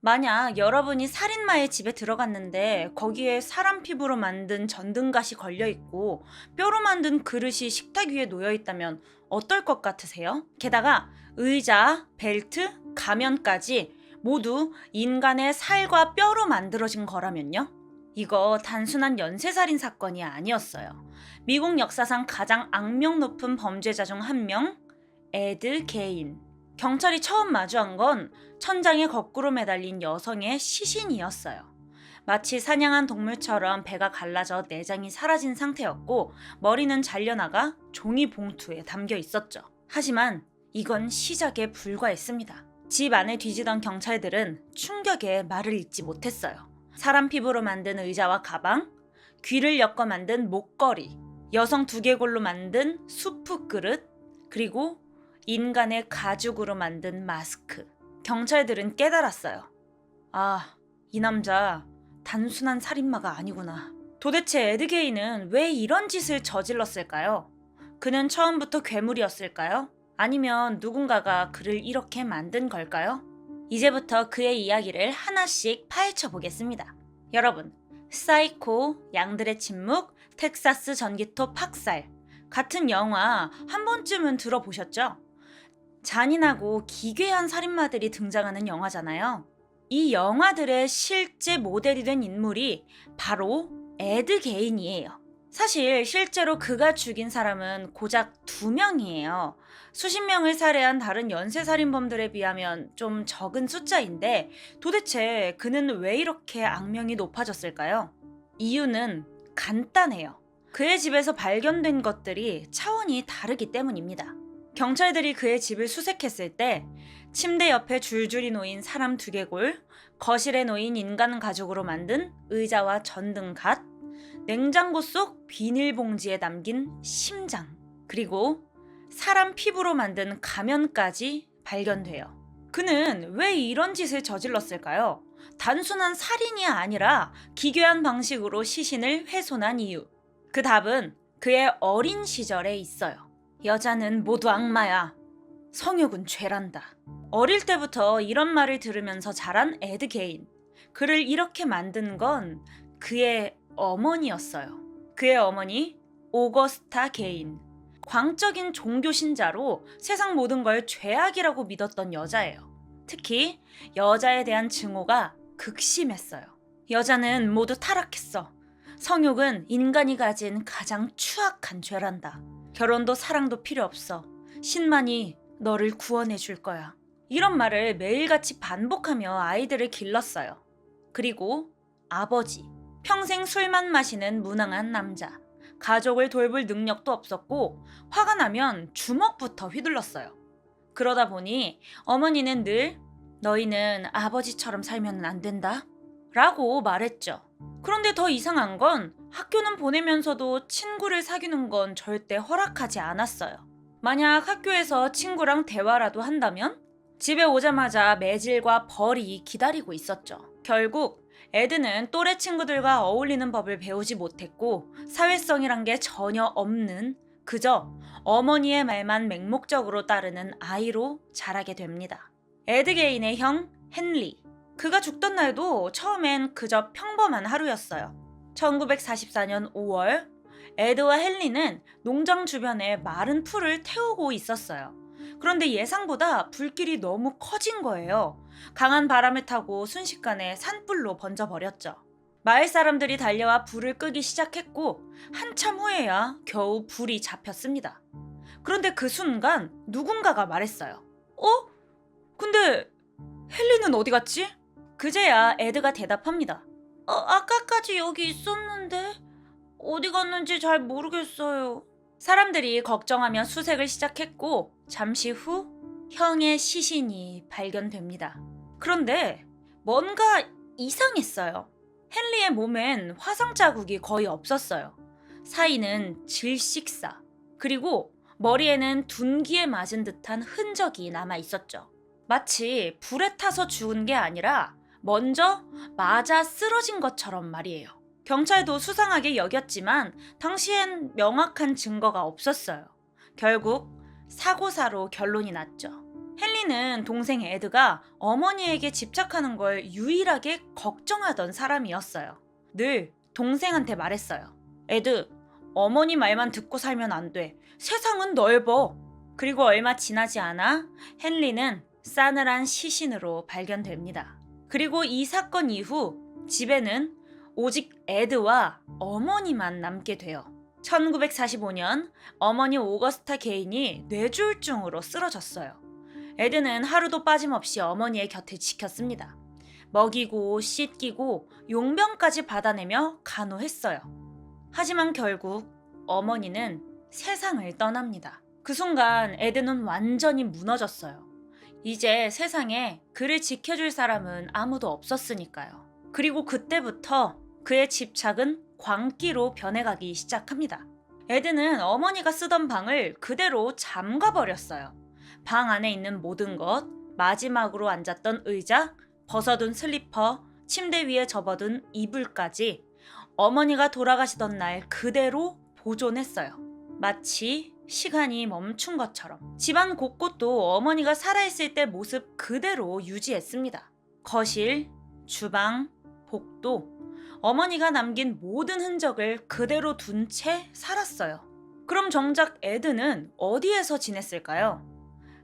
만약 여러분이 살인마의 집에 들어갔는데 거기에 사람 피부로 만든 전등갓이 걸려있고 뼈로 만든 그릇이 식탁 위에 놓여있다면 어떨 것 같으세요? 게다가 의자, 벨트, 가면까지 모두 인간의 살과 뼈로 만들어진 거라면요? 이거 단순한 연쇄살인 사건이 아니었어요. 미국 역사상 가장 악명 높은 범죄자 중 한 명, 에드 게인. 경찰이 처음 마주한 건 천장에 거꾸로 매달린 여성의 시신이었어요. 마치 사냥한 동물처럼 배가 갈라져 내장이 사라진 상태였고 머리는 잘려나가 종이 봉투에 담겨 있었죠. 하지만 이건 시작에 불과했습니다. 집 안에 뒤지던 경찰들은 충격에 말을 잇지 못했어요. 사람 피부로 만든 의자와 가방, 귀를 엮어 만든 목걸이, 여성 두개골로 만든 수프 그릇, 그리고 인간의 가죽으로 만든 마스크. 경찰들은 깨달았어요. 아, 이 남자 단순한 살인마가 아니구나. 도대체 에드 게인은 왜 이런 짓을 저질렀을까요? 그는 처음부터 괴물이었을까요? 아니면 누군가가 그를 이렇게 만든 걸까요? 이제부터 그의 이야기를 하나씩 파헤쳐 보겠습니다. 여러분, 사이코, 양들의 침묵, 텍사스 전기톱 학살 같은 영화 한 번쯤은 들어보셨죠? 잔인하고 기괴한 살인마들이 등장하는 영화잖아요. 이 영화들의 실제 모델이 된 인물이 바로 에드 게인이에요. 사실 실제로 그가 죽인 사람은 고작 2명이에요. 수십 명을 살해한 다른 연쇄살인범들에 비하면 좀 적은 숫자인데 도대체 그는 왜 이렇게 악명이 높아졌을까요? 이유는 간단해요. 그의 집에서 발견된 것들이 차원이 다르기 때문입니다. 경찰들이 그의 집을 수색했을 때 침대 옆에 줄줄이 놓인 사람 두개골, 거실에 놓인 인간 가죽으로 만든 의자와 전등갓, 냉장고 속 비닐봉지에 담긴 심장, 그리고 사람 피부로 만든 가면까지 발견돼요. 그는 왜 이런 짓을 저질렀을까요? 단순한 살인이 아니라 기괴한 방식으로 시신을 훼손한 이유. 그 답은 그의 어린 시절에 있어요. 여자는 모두 악마야. 성욕은 죄란다. 어릴 때부터 이런 말을 들으면서 자란 에드 게인. 그를 이렇게 만든 건 그의 어머니였어요. 그의 어머니 오거스타 게인. 광적인 종교 신자로 세상 모든 걸 죄악이라고 믿었던 여자예요. 특히 여자에 대한 증오가 극심했어요. 여자는 모두 타락했어. 성욕은 인간이 가진 가장 추악한 죄란다. 결혼도 사랑도 필요 없어. 신만이 너를 구원해 줄 거야. 이런 말을 매일같이 반복하며 아이들을 길렀어요. 그리고 아버지. 평생 술만 마시는 무능한 남자. 가족을 돌볼 능력도 없었고 화가 나면 주먹부터 휘둘렀어요. 그러다 보니 어머니는 늘 너희는 아버지처럼 살면 안 된다 라고 말했죠. 그런데 더 이상한 건 학교는 보내면서도 친구를 사귀는 건 절대 허락하지 않았어요. 만약 학교에서 친구랑 대화라도 한다면 집에 오자마자 매질과 벌이 기다리고 있었죠. 결국 에드는 또래 친구들과 어울리는 법을 배우지 못했고 사회성이란 게 전혀 없는 그저 어머니의 말만 맹목적으로 따르는 아이로 자라게 됩니다. 에드 게인의 형 헨리. 그가 죽던 날도 처음엔 그저 평범한 하루였어요. 1944년 5월 에드와 헨리는 농장 주변에 마른 풀을 태우고 있었어요. 그런데 예상보다 불길이 너무 커진 거예요. 강한 바람을 타고 순식간에 산불로 번져버렸죠. 마을 사람들이 달려와 불을 끄기 시작했고 한참 후에야 겨우 불이 잡혔습니다. 그런데 그 순간 누군가가 말했어요. 근데 헨리는 어디 갔지? 그제야 에드가 대답합니다. 아까까지 여기 있었는데 어디 갔는지 잘 모르겠어요. 사람들이 걱정하며 수색을 시작했고 잠시 후 형의 시신이 발견됩니다. 그런데 뭔가 이상했어요. 헨리의 몸엔 화상 자국이 거의 없었어요. 사이는 질식사, 그리고 머리에는 둔기에 맞은 듯한 흔적이 남아 있었죠. 마치 불에 타서 죽은 게 아니라 먼저 맞아 쓰러진 것처럼 말이에요. 경찰도 수상하게 여겼지만 당시엔 명확한 증거가 없었어요. 결국 사고사로 결론이 났죠. 헨리는 동생 에드가 어머니에게 집착하는 걸 유일하게 걱정하던 사람이었어요. 늘 동생한테 말했어요. 에드, 어머니 말만 듣고 살면 안 돼. 세상은 넓어. 그리고 얼마 지나지 않아 헨리는 싸늘한 시신으로 발견됩니다. 그리고 이 사건 이후 집에는 오직 에드와 어머니만 남게 돼요. 1945년 어머니 오거스타 게인이 뇌졸중으로 쓰러졌어요. 에드는 하루도 빠짐없이 어머니의 곁을 지켰습니다. 먹이고 씻기고 용병까지 받아내며 간호했어요. 하지만 결국 어머니는 세상을 떠납니다. 그 순간 에드는 완전히 무너졌어요. 이제 세상에 그를 지켜줄 사람은 아무도 없었으니까요. 그리고 그때부터 그의 집착은 광기로 변해가기 시작합니다. 에드는 어머니가 쓰던 방을 그대로 잠가버렸어요. 방 안에 있는 모든 것, 마지막으로 앉았던 의자, 벗어둔 슬리퍼, 침대 위에 접어둔 이불까지 어머니가 돌아가시던 날 그대로 보존했어요. 마치 시간이 멈춘 것처럼. 집안 곳곳도 어머니가 살아있을 때 모습 그대로 유지했습니다. 거실, 주방, 복도, 어머니가 남긴 모든 흔적을 그대로 둔 채 살았어요. 그럼 정작 에드는 어디에서 지냈을까요?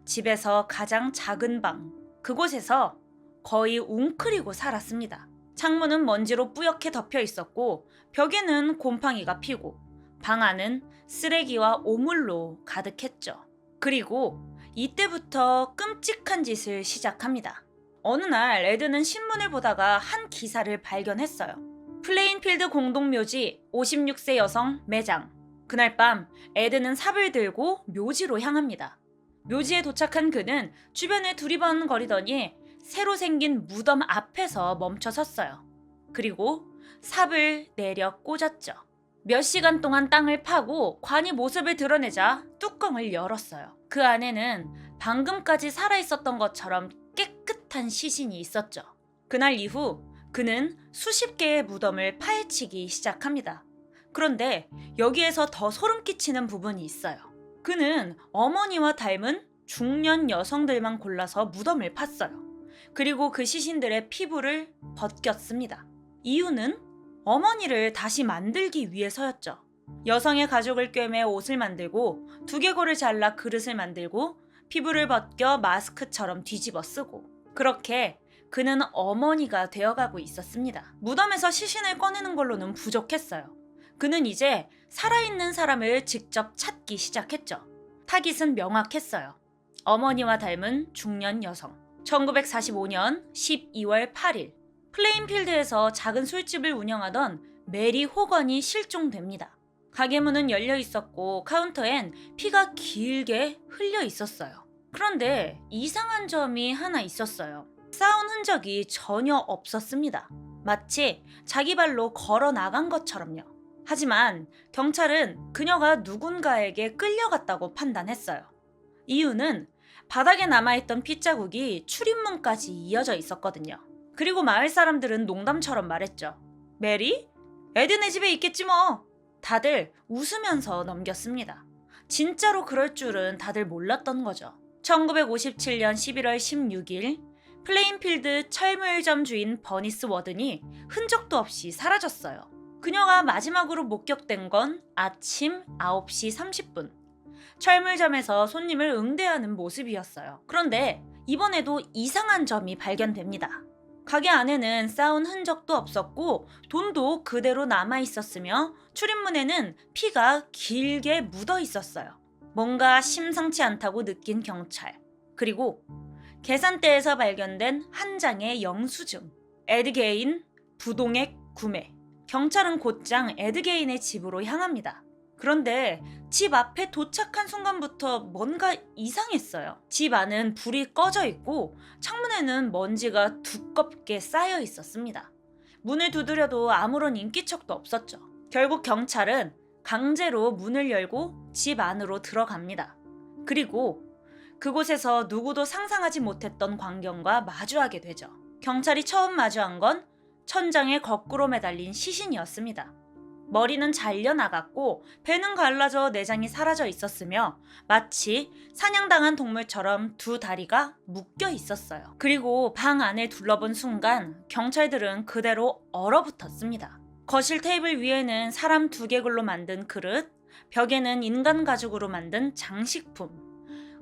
집에서 가장 작은 방, 그곳에서 거의 웅크리고 살았습니다. 창문은 먼지로 뿌옇게 덮여 있었고 벽에는 곰팡이가 피고 방 안은 쓰레기와 오물로 가득했죠. 그리고 이때부터 끔찍한 짓을 시작합니다. 어느 날 에드는 신문을 보다가 한 기사를 발견했어요. 플레인필드 공동묘지 56세 여성 매장. 그날 밤 에드는 삽을 들고 묘지로 향합니다. 묘지에 도착한 그는 주변을 두리번거리더니 새로 생긴 무덤 앞에서 멈춰 섰어요. 그리고 삽을 내려 꽂았죠. 몇 시간 동안 땅을 파고 관이 모습을 드러내자 뚜껑을 열었어요. 그 안에는 방금까지 살아있었던 것처럼 깨끗한 시신이 있었죠. 그날 이후 그는 수십 개의 무덤을 파헤치기 시작합니다. 그런데 여기에서 더 소름 끼치는 부분이 있어요. 그는 어머니와 닮은 중년 여성들만 골라서 무덤을 팠어요. 그리고 그 시신들의 피부를 벗겼습니다. 이유는 어머니를 다시 만들기 위해서였죠. 여성의 가죽을 꿰매 옷을 만들고 두개골을 잘라 그릇을 만들고 피부를 벗겨 마스크처럼 뒤집어 쓰고 그렇게 그는 어머니가 되어가고 있었습니다. 무덤에서 시신을 꺼내는 걸로는 부족했어요. 그는 이제 살아있는 사람을 직접 찾기 시작했죠. 타깃은 명확했어요. 어머니와 닮은 중년 여성. 1945년 12월 8일 플레인필드에서 작은 술집을 운영하던 메리 호건이 실종됩니다. 가게 문은 열려 있었고 카운터엔 피가 길게 흘려 있었어요. 그런데 이상한 점이 하나 있었어요. 싸운 흔적이 전혀 없었습니다. 마치 자기 발로 걸어 나간 것처럼요. 하지만 경찰은 그녀가 누군가에게 끌려갔다고 판단했어요. 이유는 바닥에 남아있던 핏자국이 출입문까지 이어져 있었거든요. 그리고 마을 사람들은 농담처럼 말했죠. 메리? 에드네 집에 있겠지 뭐. 다들 웃으면서 넘겼습니다. 진짜로 그럴 줄은 다들 몰랐던 거죠. 1957년 11월 16일 플레인필드 철물점 주인 버니스 워든이 흔적도 없이 사라졌어요. 그녀가 마지막으로 목격된 건 아침 9시 30분. 철물점에서 손님을 응대하는 모습이었어요. 그런데 이번에도 이상한 점이 발견됩니다. 가게 안에는 싸운 흔적도 없었고 돈도 그대로 남아 있었으며 출입문에는 피가 길게 묻어 있었어요. 뭔가 심상치 않다고 느낀 경찰. 그리고 계산대에서 발견된 한 장의 영수증. 에드 게인 부동액 구매. 경찰은 곧장 에드 게인의 집으로 향합니다. 그런데 집 앞에 도착한 순간부터 뭔가 이상했어요. 집 안은 불이 꺼져 있고 창문에는 먼지가 두껍게 쌓여 있었습니다. 문을 두드려도 아무런 인기척도 없었죠. 결국 경찰은 강제로 문을 열고 집 안으로 들어갑니다. 그리고 그곳에서 누구도 상상하지 못했던 광경과 마주하게 되죠. 경찰이 처음 마주한 건 천장에 거꾸로 매달린 시신이었습니다. 머리는 잘려나갔고 배는 갈라져 내장이 사라져 있었으며 마치 사냥당한 동물처럼 두 다리가 묶여 있었어요. 그리고 방 안을 둘러본 순간 경찰들은 그대로 얼어붙었습니다. 거실 테이블 위에는 사람 두개골로 만든 그릇, 벽에는 인간 가죽으로 만든 장식품,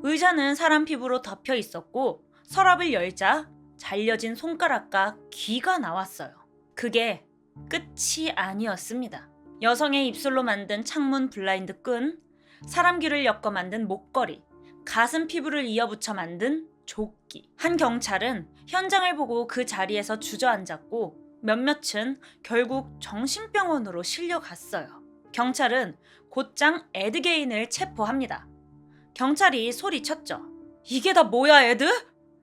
의자는 사람 피부로 덮여 있었고 서랍을 열자 잘려진 손가락과 귀가 나왔어요. 그게 끝이 아니었습니다. 여성의 입술로 만든 창문 블라인드 끈, 사람 귀를 엮어 만든 목걸이, 가슴 피부를 이어붙여 만든 조끼. 한 경찰은 현장을 보고 그 자리에서 주저앉았고 몇몇은 결국 정신병원으로 실려갔어요. 경찰은 곧장 에드게인을 체포합니다. 경찰이 소리쳤죠. 이게 다 뭐야, 에드?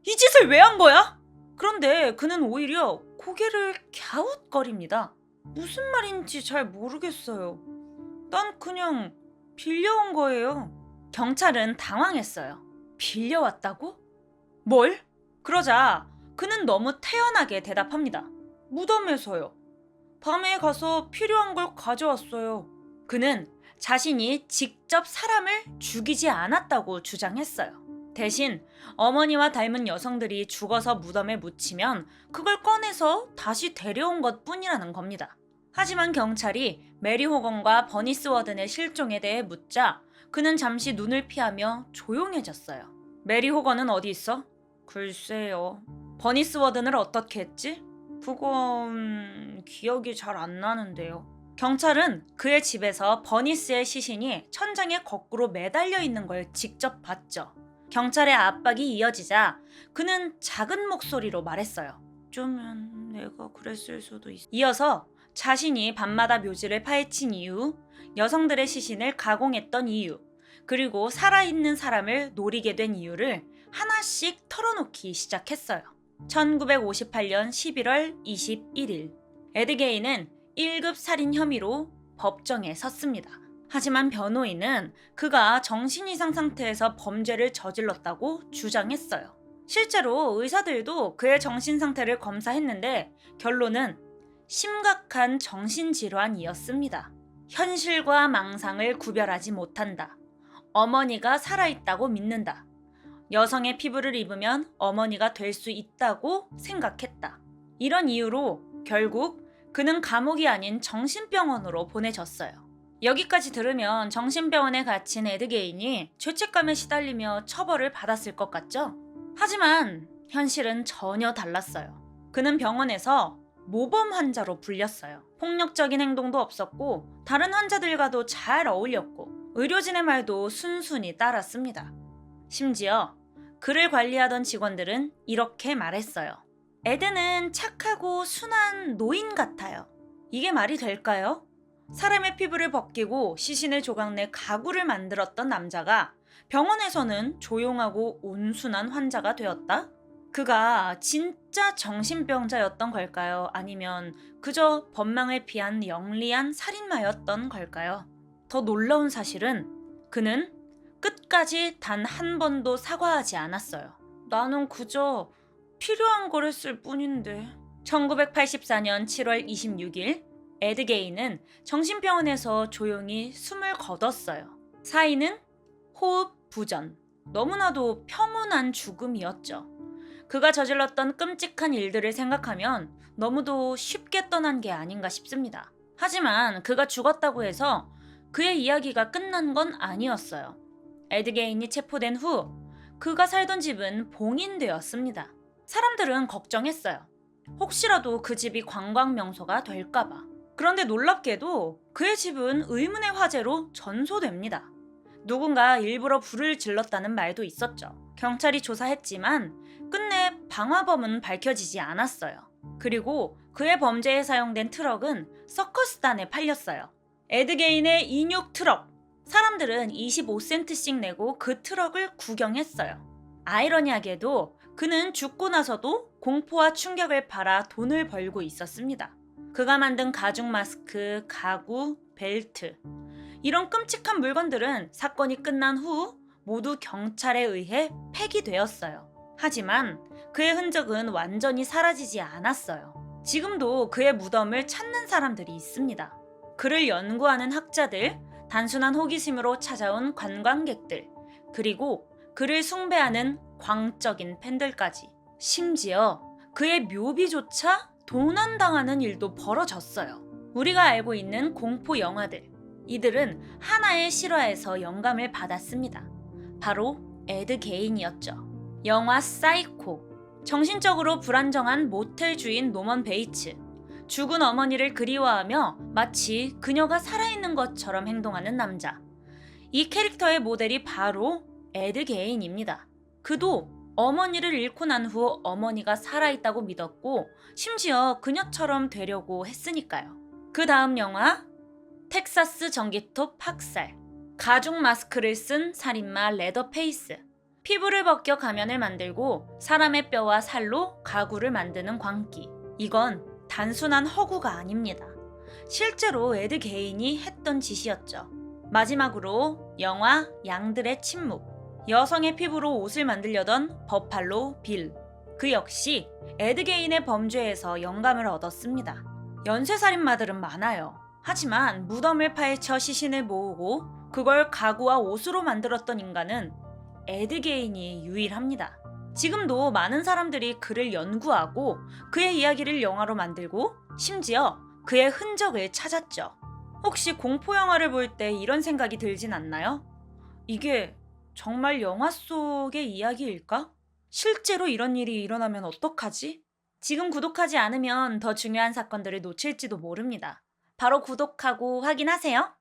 이 짓을 왜 한 거야? 그런데 그는 오히려 고개를 갸웃거립니다. 무슨 말인지 잘 모르겠어요. 난 그냥 빌려온 거예요. 경찰은 당황했어요. 빌려왔다고? 뭘? 그러자 그는 너무 태연하게 대답합니다. 무덤에서요. 밤에 가서 필요한 걸 가져왔어요. 그는 자신이 직접 사람을 죽이지 않았다고 주장했어요. 대신 어머니와 닮은 여성들이 죽어서 무덤에 묻히면 그걸 꺼내서 다시 데려온 것뿐이라는 겁니다. 하지만 경찰이 메리 호건과 버니스 워든의 실종에 대해 묻자 그는 잠시 눈을 피하며 조용해졌어요. 메리 호건은 어디 있어? 글쎄요. 버니스 워든을 어떻게 했지? 그건 기억이 잘 안 나는데요. 경찰은 그의 집에서 버니스의 시신이 천장에 거꾸로 매달려 있는 걸 직접 봤죠. 경찰의 압박이 이어지자 그는 작은 목소리로 말했어요. 어쩌면 내가 그랬을 수도 있어. 이어서 자신이 밤마다 묘지를 파헤친 이유, 여성들의 시신을 가공했던 이유, 그리고 살아있는 사람을 노리게 된 이유를 하나씩 털어놓기 시작했어요. 1958년 11월 21일 에드게인은 1급 살인 혐의로 법정에 섰습니다. 하지만 변호인은 그가 정신이상 상태에서 범죄를 저질렀다고 주장했어요. 실제로 의사들도 그의 정신 상태를 검사했는데 결론은 심각한 정신질환이었습니다. 현실과 망상을 구별하지 못한다. 어머니가 살아있다고 믿는다. 여성의 피부를 입으면 어머니가 될 수 있다고 생각했다. 이런 이유로 결국 그는 감옥이 아닌 정신병원으로 보내졌어요. 여기까지 들으면 정신병원에 갇힌 에드게인이 죄책감에 시달리며 처벌을 받았을 것 같죠? 하지만 현실은 전혀 달랐어요. 그는 병원에서 모범 환자로 불렸어요. 폭력적인 행동도 없었고 다른 환자들과도 잘 어울렸고 의료진의 말도 순순히 따랐습니다. 심지어 그를 관리하던 직원들은 이렇게 말했어요. 에드는 착하고 순한 노인 같아요. 이게 말이 될까요? 사람의 피부를 벗기고 시신을 조각내 가구를 만들었던 남자가 병원에서는 조용하고 온순한 환자가 되었다? 그가 진짜 정신병자였던 걸까요? 아니면 그저 법망을 피한 영리한 살인마였던 걸까요? 더 놀라운 사실은 그는 끝까지 단 한 번도 사과하지 않았어요. 나는 그저 필요한 걸 했을 뿐인데. 1984년 7월 26일 에드게인은 정신병원에서 조용히 숨을 거뒀어요. 사인은 호흡 부전. 너무나도 평온한 죽음이었죠. 그가 저질렀던 끔찍한 일들을 생각하면 너무도 쉽게 떠난 게 아닌가 싶습니다. 하지만 그가 죽었다고 해서 그의 이야기가 끝난 건 아니었어요. 에드게인이 체포된 후 그가 살던 집은 봉인되었습니다. 사람들은 걱정했어요. 혹시라도 그 집이 관광 명소가 될까봐. 그런데 놀랍게도 그의 집은 의문의 화재로 전소됩니다. 누군가 일부러 불을 질렀다는 말도 있었죠. 경찰이 조사했지만 끝내 방화범은 밝혀지지 않았어요. 그리고 그의 범죄에 사용된 트럭은 서커스단에 팔렸어요. 에드게인의 인육 트럭. 사람들은 25센트씩 내고 그 트럭을 구경했어요. 아이러니하게도 그는 죽고 나서도 공포와 충격을 팔아 돈을 벌고 있었습니다. 그가 만든 가죽 마스크, 가구, 벨트 이런 끔찍한 물건들은 사건이 끝난 후 모두 경찰에 의해 폐기되었어요. 하지만 그의 흔적은 완전히 사라지지 않았어요. 지금도 그의 무덤을 찾는 사람들이 있습니다. 그를 연구하는 학자들, 단순한 호기심으로 찾아온 관광객들, 그리고 그를 숭배하는 광적인 팬들까지. 심지어 그의 묘비조차 도난당하는 일도 벌어졌어요. 우리가 알고 있는 공포 영화들, 이들은 하나의 실화에서 영감을 받았습니다. 바로 에드 게인이었죠. 영화 사이코, 정신적으로 불안정한 모텔 주인 노먼 베이츠, 죽은 어머니를 그리워하며 마치 그녀가 살아있는 것처럼 행동하는 남자. 이 캐릭터의 모델이 바로 에드 게인입니다. 그도 어머니를 잃고 난 후 어머니가 살아있다고 믿었고 심지어 그녀처럼 되려고 했으니까요. 그 다음 영화 텍사스 전기톱 학살, 가죽 마스크를 쓴 살인마 레더페이스, 피부를 벗겨 가면을 만들고 사람의 뼈와 살로 가구를 만드는 광기. 이건 단순한 허구가 아닙니다. 실제로 에드 게인이 했던 짓이었죠. 마지막으로 영화 양들의 침묵, 여성의 피부로 옷을 만들려던 버팔로 빌. 그 역시 에드 게인의 범죄에서 영감을 얻었습니다. 연쇄살인마들은 많아요. 하지만 무덤을 파헤쳐 시신을 모으고 그걸 가구와 옷으로 만들었던 인간은 에드 게인이 유일합니다. 지금도 많은 사람들이 그를 연구하고 그의 이야기를 영화로 만들고 심지어 그의 흔적을 찾았죠. 혹시 공포 영화를 볼 때 이런 생각이 들진 않나요? 이게 정말 영화 속의 이야기일까? 실제로 이런 일이 일어나면 어떡하지? 지금 구독하지 않으면 더 중요한 사건들을 놓칠지도 모릅니다. 바로 구독하고 확인하세요.